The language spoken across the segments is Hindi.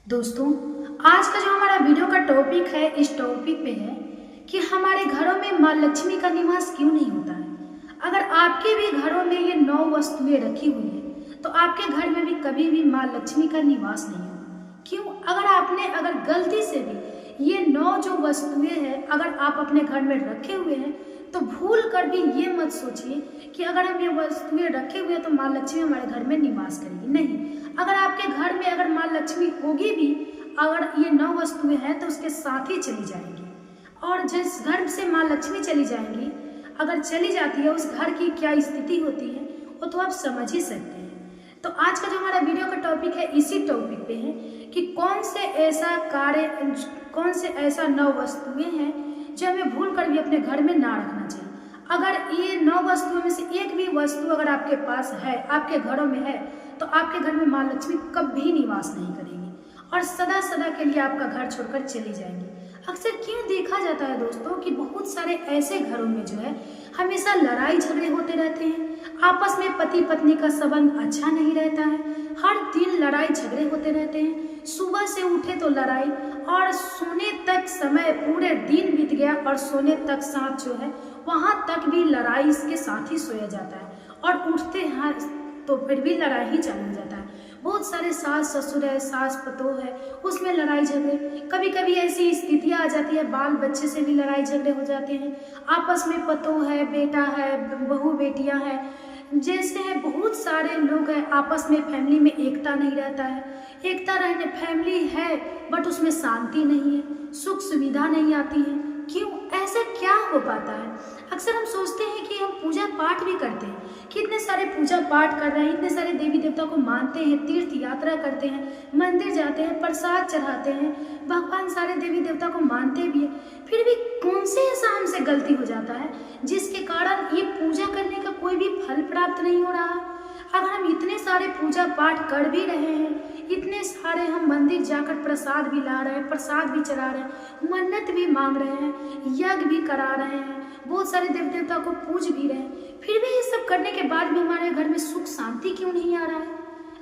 दोस्तों, आज का जो हमारा वीडियो का टॉपिक है, इस टॉपिक पे है कि हमारे घरों में माँ लक्ष्मी का निवास क्यों नहीं होता है। अगर आपके भी घरों में ये 9 वस्तुएं रखी हुई है तो आपके घर में भी कभी भी माँ लक्ष्मी का निवास नहीं होगा। क्यों? अगर गलती से भी ये 9 जो वस्तुएं हैं अगर आप अपने घर में रखे हुए हैं तो भूल कर भी ये मत सोचिए कि अगर हम ये वस्तुएं रखे हुए हैं तो माँ लक्ष्मी हमारे घर में निवास करेगी। नहीं, अगर आपके घर में अगर माँ लक्ष्मी होगी भी, अगर ये 9 वस्तुएं हैं तो उसके साथ ही चली जाएंगी। और जिस घर से माँ लक्ष्मी चली जाएंगी, अगर चली जाती है, उस घर की क्या स्थिति होती है वो तो आप समझ ही सकते हैं। तो आज का जो हमारा वीडियो का टॉपिक है, इसी टॉपिक पे है कि कौन से ऐसा 9 वस्तुएं हैं जो हमें भूल कर भी अपने घर में ना रखना चाहिए। अगर ये 9 वस्तुओं में से एक भी वस्तु अगर आपके पास है, आपके घरों में है, तो आपके घर में माँ लक्ष्मी कभी निवास नहीं करेगी और सदा सदा के लिए आपका घर छोड़कर चली जाएंगी। अक्सर क्यों देखा जाता है दोस्तों कि बहुत सारे ऐसे घरों में जो है हमेशा लड़ाई झगड़े होते रहते हैं, आपस में पति पत्नी का संबंध अच्छा नहीं रहता है, हर दिन लड़ाई झगड़े होते रहते हैं। सुबह से उठे तो लड़ाई और सोने तक समय पूरे दिन बीत गया और सोने तक साथ जो है वहाँ तक भी लड़ाई इसके साथ ही सोया जाता है और उठते हैं तो फिर भी लड़ाई ही चालू हो जाता है। बहुत सारे सास ससुर है, सास पतोह है, उसमें लड़ाई झगड़े, कभी कभी ऐसी स्थितियाँ आ जाती है बाल बच्चे से भी लड़ाई झगड़े हो जाते हैं, आपस में पतोह है, बेटा है, बहू बेटियाँ हैं, जैसे है बहुत सारे लोग हैं, आपस में फैमिली में एकता नहीं रहता है। एकता रहने फैमिली है बट उसमें शांति नहीं है, सुख सुविधा नहीं आती है। क्यों? ऐसा क्या हो पाता है? अक्सर हम सोचते हैं कि हम पूजा पाठ भी करते हैं, कितने सारे पूजा पाठ कर रहे हैं, इतने सारे देवी देवता को मानते हैं, तीर्थ यात्रा करते हैं, मंदिर जाते हैं, प्रसाद चढ़ाते हैं, भगवान सारे देवी देवता को मानते भी हैं, फिर भी कौन से ऐसा हमसे गलती हो जाता है जिसके कारण ये पूजा करने का कोई भी फल प्राप्त नहीं हो रहा। अगर हम इतने सारे पूजा पाठ कर भी रहे हैं, इतने सारे हम मंदिर जाकर प्रसाद भी ला रहे हैं, प्रसाद भी चढ़ा रहे हैं, मन्नत भी मांग रहे हैं, यज्ञ भी करा रहे हैं, बहुत सारे देव देवता को पूज भी रहे हैं, फिर भी ये सब करने के बाद भी हमारे घर में सुख शांति क्यों नहीं आ रहा है?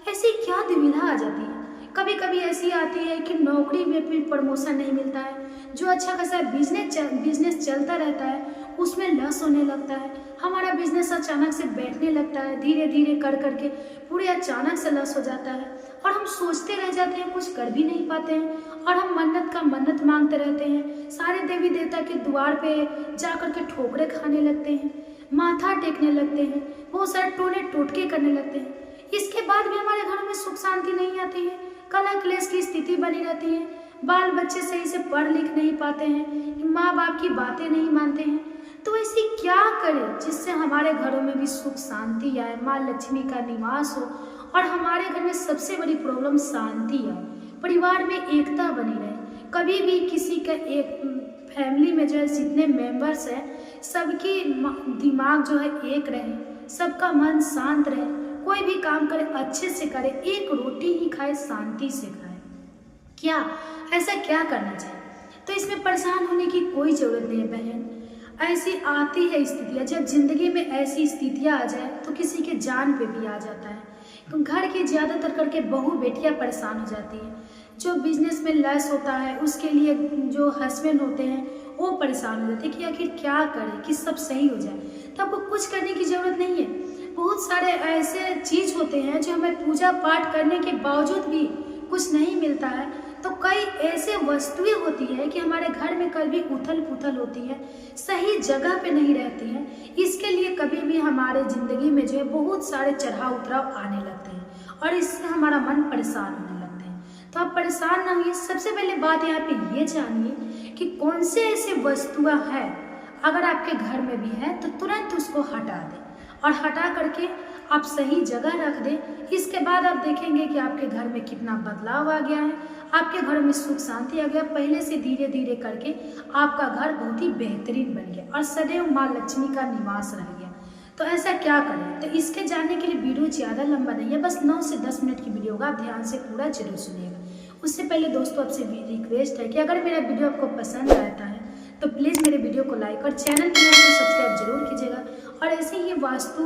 ऐसी क्या दुविधा आ जाती है? कभी कभी ऐसी आती है कि नौकरी में भी प्रमोशन नहीं मिलता है, जो अच्छा खासा बिजनेस चलता रहता है उसमें लॉस होने लगता है, हमारा बिजनेस अचानक से बैठने लगता है, धीरे धीरे कर करके पूरे अचानक से लॉस हो जाता है और हम सोचते रह जाते हैं, कुछ कर भी नहीं पाते हैं और हम मन्नत मांगते रहते हैं, सारे देवी देवता के द्वार पे जा कर के ठोकरे खाने लगते हैं, माथा टेकने लगते हैं, बहुत सारे टोने टोटके करने लगते हैं। इसके बाद भी हमारे घरों में सुख शांति नहीं आती है, कलह क्लेश की स्थिति बनी रहती है, बाल बच्चे सही से पढ़ लिख नहीं पाते हैं, माँ बाप की बातें नहीं मानते हैं। तो ऐसी क्या करें जिससे हमारे घरों में भी सुख शांति आए, माँ लक्ष्मी का निवास हो और हमारे घर में सबसे बड़ी प्रॉब्लम शांति आए, परिवार में एकता बनी रहे, कभी भी किसी का एक फैमिली में जो है जितने मेंबर्स हैं सबकी दिमाग जो है एक रहे, सबका मन शांत रहे, कोई भी काम करे अच्छे से करे, एक रोटी ही खाए शांति से खाए। क्या ऐसा क्या करना चाहिए? तो इसमें परेशान होने की कोई ज़रूरत नहीं है बहन। ऐसी आती है स्थितियाँ, जब जिंदगी में ऐसी स्थितियाँ आ जाए तो किसी के जान पे भी आ जाता है। तो घर की ज़्यादातर करके बहू बेटियाँ परेशान हो जाती हैं, जो बिजनेस में लॉस होता है उसके लिए जो हस्बैंड होते हैं वो परेशान हो जाते हैं कि आखिर क्या करें कि सब सही हो जाए। तो आपको कुछ करने की ज़रूरत नहीं है, बहुत सारे ऐसे चीज़ होते हैं जो हमें पूजा पाठ करने के बावजूद भी कुछ नहीं मिलता है, तो कई ऐसे वस्तुएं होती है कि हमारे घर में कभी उथल पुथल होती है, सही जगह पे नहीं रहती है, इसके लिए कभी भी हमारे ज़िंदगी में जो है बहुत सारे चढ़ाव उतराव आने लगते हैं और इससे हमारा मन परेशान होने लगते हैं। तो आप परेशान ना होइए, सबसे पहले बात यहाँ पे ये जानिए कि कौन से ऐसे वस्तुएं हैं अगर आपके घर में भी है तो तुरंत उसको हटा दें और हटा करके आप सही जगह रख दें। इसके बाद आप देखेंगे कि आपके घर में कितना बदलाव आ गया है, आपके घर में सुख शांति आ गया, पहले से धीरे धीरे करके आपका घर बहुत ही बेहतरीन बन गया और सदैव माँ लक्ष्मी का निवास रह गया। तो ऐसा क्या करें? तो इसके जानने के लिए वीडियो ज़्यादा लंबा नहीं है, बस 9 से 10 मिनट की वीडियो होगा, आप ध्यान से पूरा जरूर सुनिएगा। उससे पहले दोस्तों आपसे रिक्वेस्ट है कि अगर मेरा वीडियो आपको पसंद आता है तो प्लीज़ मेरे वीडियो को लाइक और चैनल पर सब्सक्राइब जरूर कीजिएगा और ऐसे ही वास्तु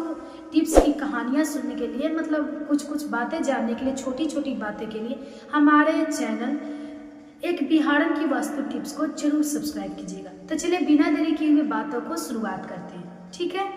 टिप्स की कहानियाँ सुनने के लिए, मतलब कुछ कुछ बातें जानने के लिए, छोटी छोटी बातें के लिए हमारे चैनल एक बिहारन की वास्तु टिप्स को जरूर सब्सक्राइब कीजिएगा। तो चलिए बिना देरी किए हुए बातों को शुरुआत करते हैं, ठीक है।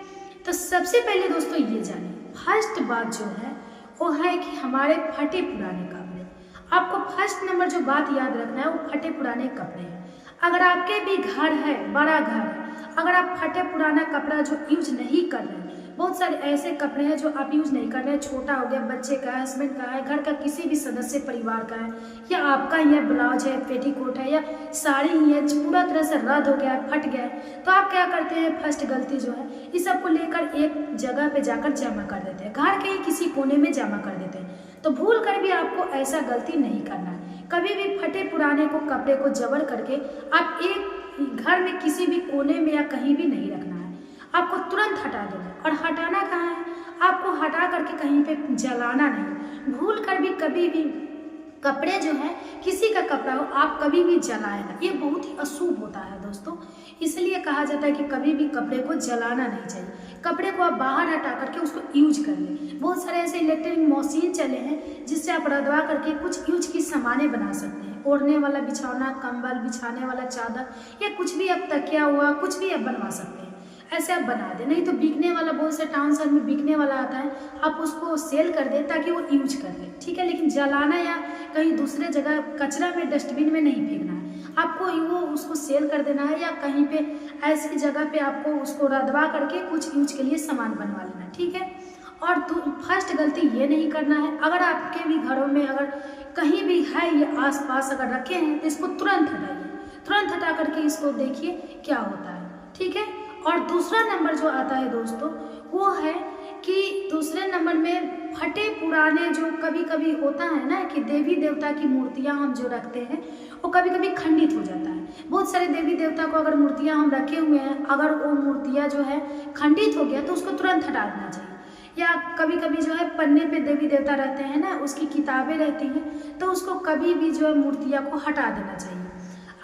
तो सबसे पहले दोस्तों ये जानिए, फर्स्ट बात जो है वो है कि हमारे फटे पुराने कपड़े। आपको फर्स्ट नंबर जो बात याद रखना है वो फटे पुराने कपड़े हैं। अगर आपके भी घर है, बड़ा घर है, अगर आप फटे पुराना कपड़ा जो यूज नहीं कर रहे हैं, बहुत सारे ऐसे कपड़े हैं जो आप यूज नहीं कर रहे हैं, छोटा हो गया, बच्चे का है, हस्बैंड का है, घर का किसी भी सदस्य परिवार का है, या आपका ही है, ब्लाउज है, पेटीकोट है, या साड़ी ही है, पूरा तरह से रद्द हो गया है, फट गया है, तो आप क्या करते हैं, फर्स्ट गलती जो है इस सबको लेकर एक जगह पे जाकर जमा कर देते हैं, घर के ही किसी कोने में जमा कर देते हैं। तो भूल कर भी आपको ऐसा गलती नहीं करना है। कभी भी फटे पुराने को कपड़े को जबर करके आप एक घर में किसी भी कोने में या कहीं भी नहीं रखना है, आपको तुरंत हटा देना है। और हटाना कहाँ है, आपको हटा करके कहीं पे जलाना नहीं। भूल कर भी कभी भी कपड़े जो है, किसी का कपड़ा हो, आप कभी भी जलाए ना, ये बहुत ही अशुभ होता है दोस्तों। इसलिए कहा जाता है कि कभी भी कपड़े को जलाना नहीं चाहिए। कपड़े को आप बाहर हटा करके उसको यूज कर लें। बहुत सारे ऐसे इलेक्ट्रिक मशीन चले हैं जिससे आप रदवा करके कुछ यूज की सामानें बना सकते हैं। ओढ़ने वाला बिछौना, कंबल, बिछाने वाला चादर, या कुछ भी आप तकिया हुआ, कुछ भी आप बनवा सकते हैं। ऐसे आप बना दें। नहीं तो बिकने वाला, बहुत से टाउन शहर में बिकने वाला आता है, आप उसको सेल कर दें ताकि वो यूज कर ले, ठीक है। लेकिन जलाना या कहीं दूसरे जगह कचरा में, डस्टबिन में नहीं फेंकना है। आपको वो उसको सेल कर देना है, या कहीं पे ऐसी जगह पे आपको उसको रदवा करके कुछ यूज के लिए सामान बनवा लेना है, ठीक है। और फर्स्ट गलती ये नहीं करना है, अगर आपके भी घरों में अगर कहीं भी है ये आसपास अगर रखे हैं तो इसको तुरंत हटाइए। तुरंत हटा करके इसको देखिए क्या होता है, ठीक है। और दूसरा नंबर जो आता है दोस्तों वो है कि दूसरे नंबर में फटे पुराने जो कभी कभी होता है ना कि देवी देवता की मूर्तियां हम जो रखते हैं वो कभी कभी खंडित हो जाता है। बहुत सारे देवी देवता को अगर मूर्तियां हम रखे हुए हैं, अगर वो मूर्तियां जो है खंडित हो गया तो उसको तुरंत हटा देना चाहिए। या कभी कभी जो है पन्ने पे देवी देवता रहते हैं ना, उसकी किताबें रहती हैं, तो उसको कभी भी जो है मूर्तियां को हटा देना चाहिए।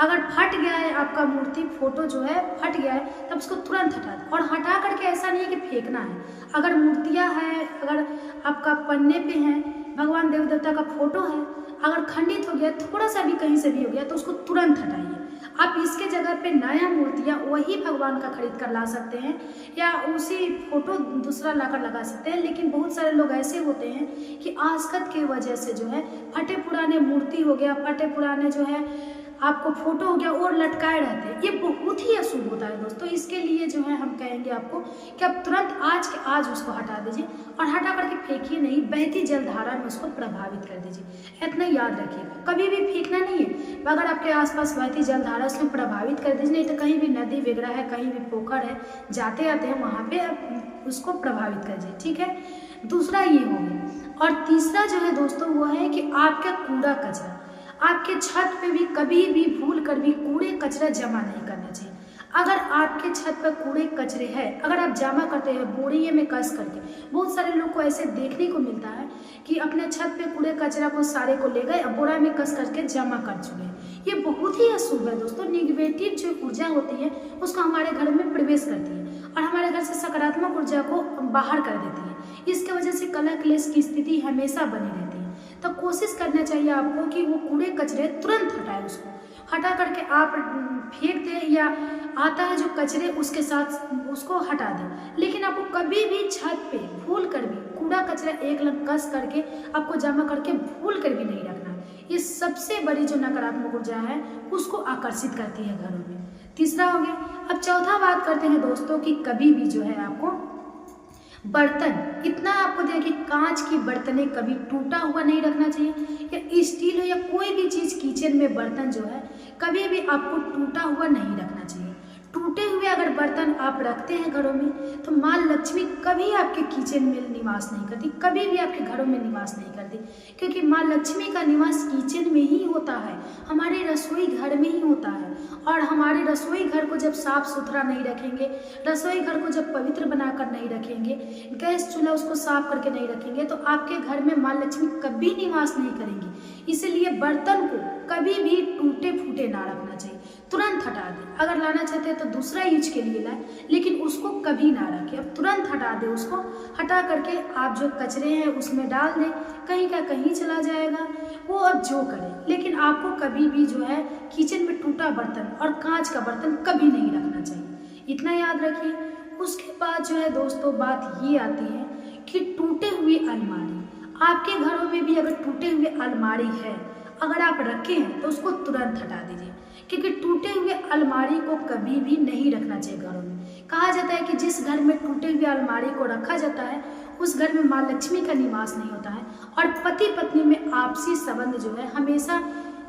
अगर फट गया है आपका मूर्ति, फोटो जो है फट गया है, तब उसको तुरंत हटा दें। और हटा करके ऐसा नहीं है कि फेंकना है। अगर मूर्तियां हैं, अगर आपका पन्ने पे है, भगवान देव देवता का फोटो है, अगर खंडित हो गया, थोड़ा सा भी कहीं से भी हो गया, तो उसको तुरंत हटाइए। आप इसके जगह पे नया मूर्तियाँ वही भगवान का खरीद कर ला सकते हैं, या उसी फोटो दूसरा लाकर लगा सकते हैं। लेकिन बहुत सारे लोग ऐसे होते हैं कि आसकत की वजह से जो है फटे पुराने मूर्ति हो गया, फटे पुराने जो है आपको फोटो हो गया और लटकाए रहते हैं। ये बहुत ही अशुभ होता है दोस्तों। इसके लिए जो है हम कहेंगे आपको कि आप तुरंत आज के आज उसको हटा दीजिए, और हटा करके फेंकिए नहीं, बहती जलधारा में उसको प्रभावित कर दीजिए। इतना याद रखिएगा, कभी भी फेंकना नहीं है। अगर आपके आसपास बहती जलधारा उसमें प्रभावित कर दीजिए। नहीं तो कहीं भी नदी वगैरह है, कहीं भी पोखर है, जाते आते हैं वहाँ पे आप उसको प्रभावित कर दीजिए, ठीक है। दूसरा ये हो गया। और तीसरा जो है दोस्तों वो है कि आपका कूड़ा कचरा, आपके छत पे भी कभी भी भूल कर भी कूड़े कचरा जमा नहीं करना चाहिए। अगर आपके छत पर कूड़े कचरे हैं, अगर आप जमा करते हैं बोरिये में कस करके, बहुत सारे लोग को ऐसे देखने को मिलता है कि अपने छत पे कूड़े कचरा को सारे को ले गए, बोरा में कस करके जमा कर चुके हैं। ये बहुत ही अशुभ है दोस्तों। निगेटिव जो ऊर्जा होती है उसको हमारे घर में प्रवेश करती है और हमारे घर से सकारात्मक ऊर्जा को बाहर कर देती है। इसके वजह से कलह क्लेश की स्थिति हमेशा बनी रहती है। तो कोशिश करना चाहिए आपको कि वो कूड़े कचरे तुरंत हटाएं, उसको हटा करके आप फेंक दें, या आता है जो कचरे उसके साथ उसको हटा दें। लेकिन आपको कभी भी छत पे भूल कर भी कूड़ा कचरा एक लग कस करके आपको जमा करके भूल कर भी नहीं रखना। ये सबसे बड़ी जो नकारात्मक ऊर्जा है उसको आकर्षित करती है घरों में। तीसरा हो गया। अब चौथा बात करते हैं दोस्तों कि कभी भी जो है आपको बर्तन, इतना आपको दिया कि कांच की बर्तनें कभी टूटा हुआ नहीं रखना चाहिए, या स्टील हो या कोई भी चीज़ किचन में बर्तन जो है कभी भी आपको टूटा हुआ नहीं रखना चाहिए। टूटे हुए अगर बर्तन आप रखते हैं घरों में तो माँ लक्ष्मी कभी आपके किचन में निवास नहीं करती, कभी भी आपके घरों में निवास नहीं करती, क्योंकि माँ लक्ष्मी का निवास किचन में ही होता है, हमारे रसोई घर में ही होता है। और हमारे रसोई घर को जब साफ सुथरा नहीं रखेंगे, रसोई घर को जब पवित्र बनाकर नहीं रखेंगे, गैस चूल्हा उसको साफ करके नहीं रखेंगे, तो आपके घर में माँ लक्ष्मी कभी निवास नहीं करेंगी। इसलिए बर्तन को कभी भी टूटे फूटे ना रखना चाहिए। तुरंत हटा दें। अगर लाना चाहते हैं तो दूसरा यूज के लिए लाएं, लेकिन उसको कभी ना रखें। अब तुरंत हटा दें उसको। हटा करके आप जो कचरे हैं उसमें डाल दें, कहीं का कहीं चला जाएगा, वो अब जो करें। लेकिन आपको कभी भी जो है किचन में टूटा बर्तन और कांच का बर्तन कभी नहीं रखना चाहिए, इतना याद रखिए। उसके बाद जो है दोस्तों बात ये आती है कि टूटे हुए अलमारी। आपके घरों में भी अगर टूटे हुए अलमारी है, अगर आप रखे हैं तो उसको तुरंत हटा दीजिए, क्योंकि टूटे हुए अलमारी को कभी भी नहीं रखना चाहिए घरों में। कहा जाता है कि जिस घर में टूटे हुए अलमारी को रखा जाता है उस घर में माँ लक्ष्मी का निवास नहीं होता है, और पति पत्नी में आपसी संबंध जो है हमेशा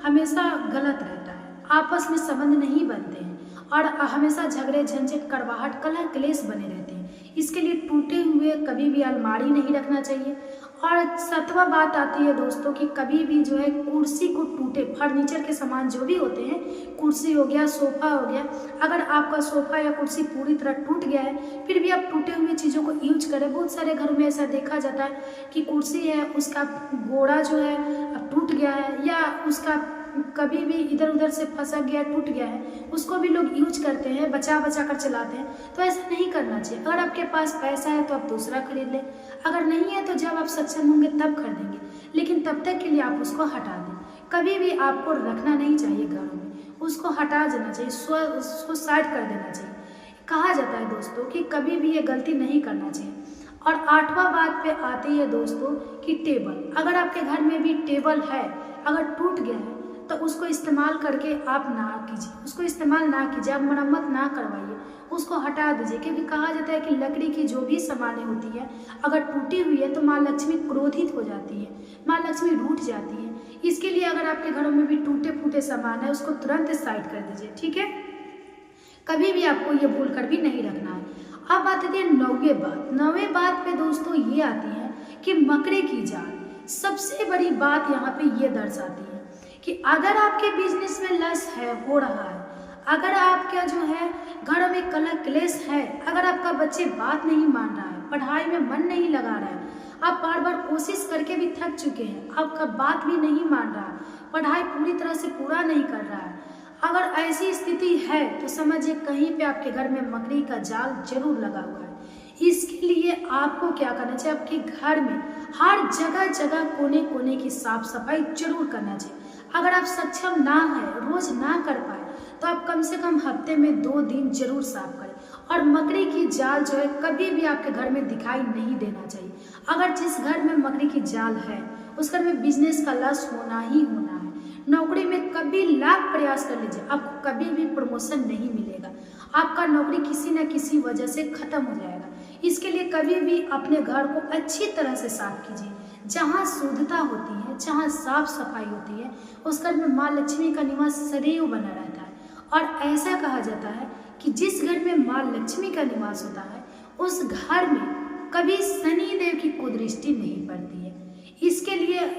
हमेशा गलत रहता है, आपस में संबंध नहीं बनते हैं और हमेशा झगड़े झंझट कड़वाहट कलह क्लेश बने रहते हैं। इसके लिए टूटे हुए कभी भी अलमारी नहीं रखना चाहिए। और 7वां बात आती है दोस्तों कि कभी भी जो है कुर्सी को टूटे फर्नीचर के सामान जो भी होते हैं, कुर्सी हो गया, सोफा हो गया, अगर आपका सोफा या कुर्सी पूरी तरह टूट गया है फिर भी आप टूटे हुए चीज़ों को यूज करें। बहुत सारे घर में ऐसा देखा जाता है कि कुर्सी है उसका गोड़ा जो है अब टूट गया है, या उसका कभी भी इधर उधर से फंसा गया टूट गया है, उसको भी लोग यूज करते हैं, बचा बचा कर चलाते हैं। तो ऐसा नहीं करना चाहिए। अगर आपके पास पैसा है तो आप दूसरा खरीद लें, अगर नहीं है तो जब आप सक्षम होंगे तब खरीदेंगे, लेकिन तब तक के लिए आप उसको हटा दें। कभी भी आपको रखना नहीं चाहिए घरों में, उसको हटा देना चाहिए, उसको साइड कर देना चाहिए। कहा जाता है दोस्तों कि कभी भी ये गलती नहीं करना चाहिए। और 8वां बात पे आती है दोस्तों कि टेबल। अगर आपके घर में भी टेबल है, अगर टूट गया है तो उसको इस्तेमाल करके आप ना कीजिए, उसको इस्तेमाल ना कीजिए, आप मरम्मत ना करवाइए, उसको हटा दीजिए। क्योंकि कहा जाता है कि लकड़ी की जो भी सामानें होती है अगर टूटी हुई है तो माँ लक्ष्मी क्रोधित हो जाती है, माँ लक्ष्मी रूठ जाती है। इसके लिए अगर आपके घरों में भी टूटे फूटे सामान है उसको तुरंत साइड कर दीजिए, ठीक है। कभी भी आपको ये भूल कर भी नहीं रखना है। अब बात आती है 9वें बात पे दोस्तों ये आती है कि मकड़े की जाल। सबसे बड़ी बात यहाँ पे ये दर्शाती है कि अगर आपके बिजनेस में लॉस है हो रहा है, अगर आपका जो है घरों में कलह क्लेश है, अगर आपका बच्चे बात नहीं मान रहा है, पढ़ाई में मन नहीं लगा रहा है, आप बार बार कोशिश करके भी थक चुके हैं, आपका बात भी नहीं मान रहा है, पढ़ाई पूरी तरह से पूरा नहीं कर रहा है, अगर ऐसी स्थिति है तो समझिए कहीं पे आपके घर में मकड़ी का जाल जरूर लगा हुआ है। इसके लिए आपको क्या करना चाहिए, आपके घर में हर जगह जगह कोने कोने की साफ सफाई जरूर करना चाहिए। अगर आप सक्षम ना है, रोज ना कर पाए, तो आप कम से कम हफ्ते में 2 दिन जरूर साफ करें। और मकड़ी की जाल जो है कभी भी आपके घर में दिखाई नहीं देना चाहिए। अगर जिस घर में मकड़ी की जाल है उस घर में बिजनेस का लॉस होना ही होना है। नौकरी में कभी लाख प्रयास कर लीजिए, आपको कभी भी प्रमोशन नहीं मिलेगा, आपका नौकरी किसी न किसी वजह से खत्म हो जाएगा। इसके लिए कभी भी अपने घर को अच्छी तरह से साफ कीजिए। जहाँ शुद्धता होती है, जहाँ साफ सफाई होती है, उस घर में माँ लक्ष्मी का निवास सदैव बना रहता है। और ऐसा कहा जाता है कि जिस घर में माँ लक्ष्मी का निवास होता है उस घर में कभी शनि देव की कुदृष्टि नहीं पड़ती है। इसके लिए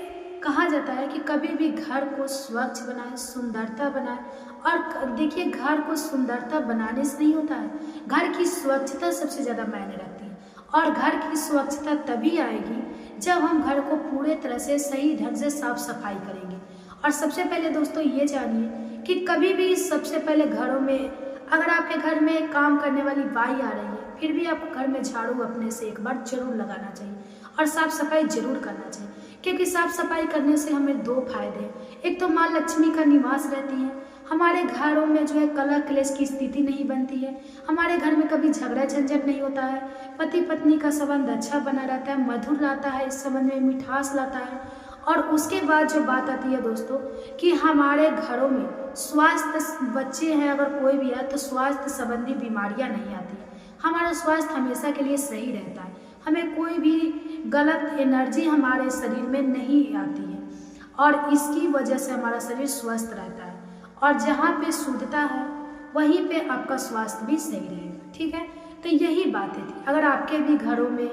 कहा जाता है कि कभी भी घर को स्वच्छ बनाए, सुंदरता बनाए। और देखिए घर को सुंदरता बनाने से नहीं होता है, घर की स्वच्छता सबसे ज़्यादा मायने रखती है। और घर की स्वच्छता तभी आएगी जब हम घर को पूरे तरह से सही ढंग से साफ सफाई करेंगे। और सबसे पहले दोस्तों ये जानिए कि कभी भी सबसे पहले घरों में अगर आपके घर में काम करने वाली बाई आ रही है फिर भी आपको घर में झाड़ू अपने से एक बार जरूर लगाना चाहिए और साफ सफाई जरूर करना चाहिए। क्योंकि साफ सफाई करने से हमें 2 फायदे हैं। एक तो माँ लक्ष्मी का निवास रहती है, हमारे घरों में जो है कलह क्लेश की स्थिति नहीं बनती है, हमारे घर में कभी झगड़ा झंझट नहीं होता है, पति पत्नी का संबंध अच्छा बना रहता है, मधुर रहता है, इस संबंध में मिठास लाता है। और उसके बाद जो बात आती है दोस्तों कि हमारे घरों में स्वास्थ्य, बच्चे हैं अगर कोई भी है तो स्वास्थ्य संबंधी बीमारियां नहीं आती है, हमारा स्वास्थ्य हमेशा के लिए सही रहता है, हमें कोई भी गलत एनर्जी हमारे शरीर में नहीं आती है और इसकी वजह से हमारा शरीर स्वस्थ रहता है। और जहाँ पे शुद्धता है वहीं पे आपका स्वास्थ्य भी सही रहेगा, ठीक है। तो यही बातें थी। अगर आपके भी घरों में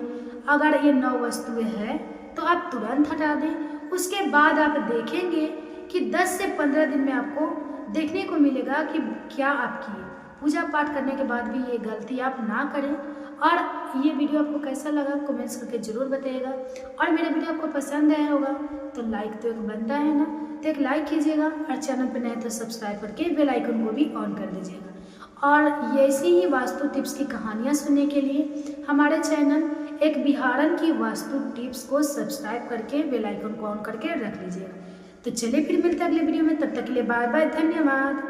अगर ये 9 वस्तुएं हैं तो आप तुरंत हटा दें। उसके बाद आप देखेंगे कि 10 से 15 दिन में आपको देखने को मिलेगा कि क्या आप किए। पूजा पाठ करने के बाद भी ये गलती आप ना करें। और ये वीडियो आपको कैसा लगा कमेंट्स करके ज़रूर बताइएगा। और मेरा वीडियो आपको पसंद आया होगा तो लाइक तो एक बनता है ना, तो एक लाइक कीजिएगा और चैनल पर नए तो सब्सक्राइब करके बेल आइकन को भी ऑन कर दीजिएगा। और ऐसी ही वास्तु टिप्स की कहानियाँ सुनने के लिए हमारे चैनल एक बिहारन की वास्तु टिप्स को सब्सक्राइब करके बेल आइकन को ऑन करके रख लीजिएगा। तो चलिए फिर मिलते हैं अगले वीडियो में, तब तक के लिए बाय बाय, धन्यवाद।